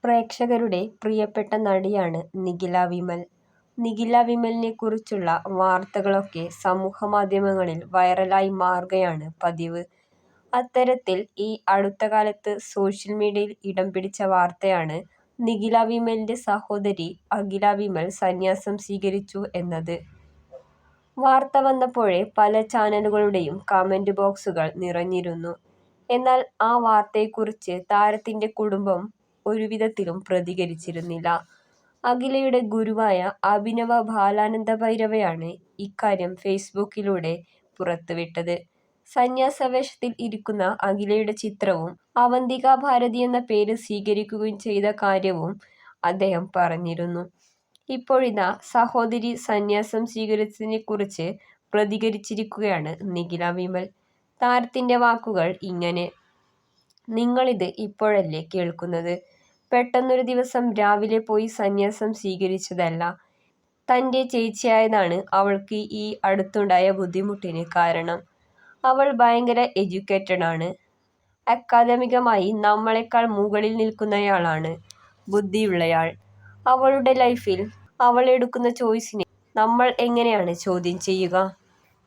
പ്രേക്ഷകരുടെ പ്രിയപ്പെട്ട നടിയാണ് നിഖില വിമൽ. നിഖില വിമലിനെ കുറിച്ചുള്ള വാർത്തകളൊക്കെ സമൂഹമാധ്യമങ്ങളിൽ വൈറലായി മാറുകയാണ് പതിവ്. അത്തരത്തിൽ ഈ അടുത്ത കാലത്ത് സോഷ്യൽ മീഡിയയിൽ ഇടം പിടിച്ച വാർത്തയാണ് നിഖില വിമലിന്റെ സഹോദരി അഖില വിമൽ സന്യാസം സ്വീകരിച്ചു എന്നത്. വാർത്ത വന്നപ്പോഴേ പല ചാനലുകളുടെയും കമന്റ് ബോക്സുകൾ നിറഞ്ഞിരുന്നു. എന്നാൽ ആ വാർത്തയെക്കുറിച്ച് താരത്തിന്റെ കുടുംബം ഒരുവിധത്തിലും പ്രതികരിച്ചിരുന്നില്ല. അഖിലയുടെ ഗുരുവായ അഭിനവ ബാലാനന്ദ ഭൈരവയാണ് ഇക്കാര്യം ഫേസ്ബുക്കിലൂടെ പുറത്തുവിട്ടത്. സന്യാസ വേഷത്തിൽ ഇരിക്കുന്ന അഖിലയുടെ ചിത്രവും അവന്തിക ഭാരതി എന്ന പേര് സ്വീകരിക്കുകയും ചെയ്ത കാര്യവും അദ്ദേഹം പറഞ്ഞിരുന്നു. ഇപ്പോഴിതാ സഹോദരി സന്യാസം സ്വീകരിച്ചതിനെക്കുറിച്ച് പ്രതികരിച്ചിരിക്കുകയാണ് നിഖില വിമൽ. താരത്തിന്റെ വാക്കുകൾ ഇങ്ങനെ: "നിങ്ങളിത് ഇപ്പോഴല്ലേ കേൾക്കുന്നത്. പെട്ടെന്നൊരു ദിവസം രാവിലെ പോയി സന്യാസം സ്വീകരിച്ചതല്ല. തന്റെ ചേച്ചിയായതാണ് അവൾക്ക് ഈ അടുത്തുണ്ടായ ബുദ്ധിമുട്ടിന് കാരണം. അവൾ ഭയങ്കര എഡ്യൂക്കേറ്റഡ് ആണ്. അക്കാദമികമായി നമ്മളെക്കാൾ മുകളിൽ നിൽക്കുന്നയാളാണ്. ബുദ്ധിയുള്ളയാൾ. അവളുടെ ലൈഫിൽ അവൾ എടുക്കുന്ന ചോയ്സിനെ നമ്മൾ എങ്ങനെയാണ് ചോദ്യം ചെയ്യുക?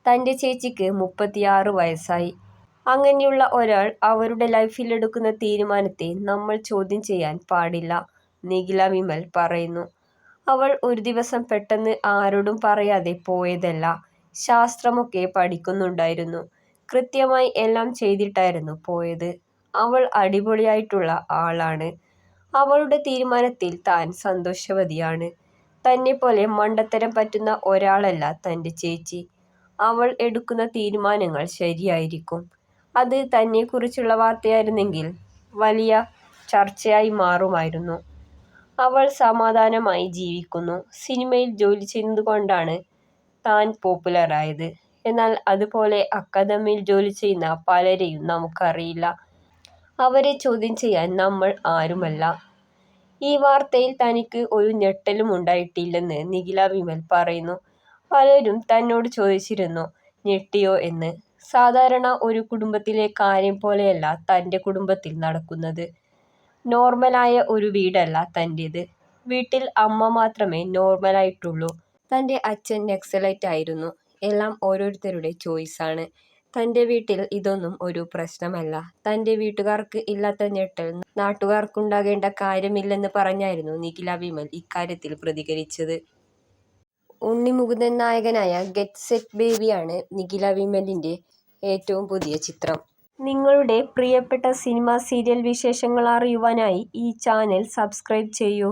തന്റെ ചേച്ചിക്ക് 36 വയസ്സായി. അങ്ങനെയുള്ള ഒരാൾ അവരുടെ ലൈഫിൽ എടുക്കുന്ന തീരുമാനത്തെ നമ്മൾ ചോദ്യം ചെയ്യാൻ പാടില്ല" നിഖില വിമൽ പറയുന്നു. അവൾ ഒരു ദിവസം പെട്ടെന്ന് ആരോടും പറയാതെ പോയതല്ല. ശാസ്ത്രമൊക്കെ പഠിക്കുന്നുണ്ടായിരുന്നു. കൃത്യമായി എല്ലാം ചെയ്തിട്ടായിരുന്നു പോയത്. അവൾ അടിപൊളിയായിട്ടുള്ള ആളാണ്. അവളുടെ തീരുമാനത്തിൽ താൻ സന്തോഷവതിയാണ്. തന്നെപ്പോലെ മണ്ടത്തരം പറ്റുന്ന ഒരാളല്ല തന്റെ ചേച്ചി. അവൾ എടുക്കുന്ന തീരുമാനങ്ങൾ ശരിയായിരിക്കും. അത് തന്നെക്കുറിച്ചുള്ള വാർത്തയായിരുന്നെങ്കിൽ വലിയ ചർച്ചയായി മാറുമായിരുന്നു. അവൾ സമാധാനമായി ജീവിക്കുന്നു. സിനിമയിൽ ജോലി ചെയ്യുന്നതുകൊണ്ടാണ് താൻ പോപ്പുലറായത്. എന്നാൽ അതുപോലെ അക്കാദമിയിൽ ജോലി ചെയ്യുന്ന പലരെയും നമുക്കറിയില്ല. അവരെ ചോദ്യം ചെയ്യാൻ നമ്മൾ ആരുമല്ല. ഈ വാർത്തയിൽ തനിക്ക് ഒരു ഞെട്ടലും ഉണ്ടായിട്ടില്ലെന്ന് നിഖില വിമൽ പറയുന്നു. പലരും തന്നോട് ചോദിച്ചിരുന്നു ഞെട്ടിയോ എന്ന്. സാധാരണ ഒരു കുടുംബത്തിലെ കാര്യം പോലെയല്ല തന്റെ കുടുംബത്തിൽ നടക്കുന്നത്. നോർമലായ ഒരു വീടല്ല തന്റേത്. വീട്ടിൽ അമ്മ മാത്രമേ നോർമലായിട്ടുള്ളൂ. തന്റെ അച്ഛൻ നക്സലൈറ്റ് ആയിരുന്നു. എല്ലാം ഓരോരുത്തരുടെ ചോയ്സാണ്. തന്റെ വീട്ടിൽ ഇതൊന്നും ഒരു പ്രശ്നമല്ല. തന്റെ വീട്ടുകാർക്ക് ഇല്ലാത്ത ഞെട്ടൽ നാട്ടുകാർക്കുണ്ടാകേണ്ട കാര്യമില്ലെന്ന് പറഞ്ഞായിരുന്നു നിഖില വിമൽ ഇക്കാര്യത്തിൽ പ്രതികരിച്ചത്. ഉണ്ണി മുകുന്ദൻ നായകനായ ഗെറ്റ് സെറ്റ് ബേബിയാണ് നിഖില വിമലിന്റെ ഏറ്റവും പുതിയ ചിത്രം. നിങ്ങളുടെ പ്രിയപ്പെട്ട സിനിമ സീരിയൽ വിശേഷങ്ങൾ അറിയുവാനായി ഈ ചാനൽ സബ്സ്ക്രൈബ് ചെയ്യൂ.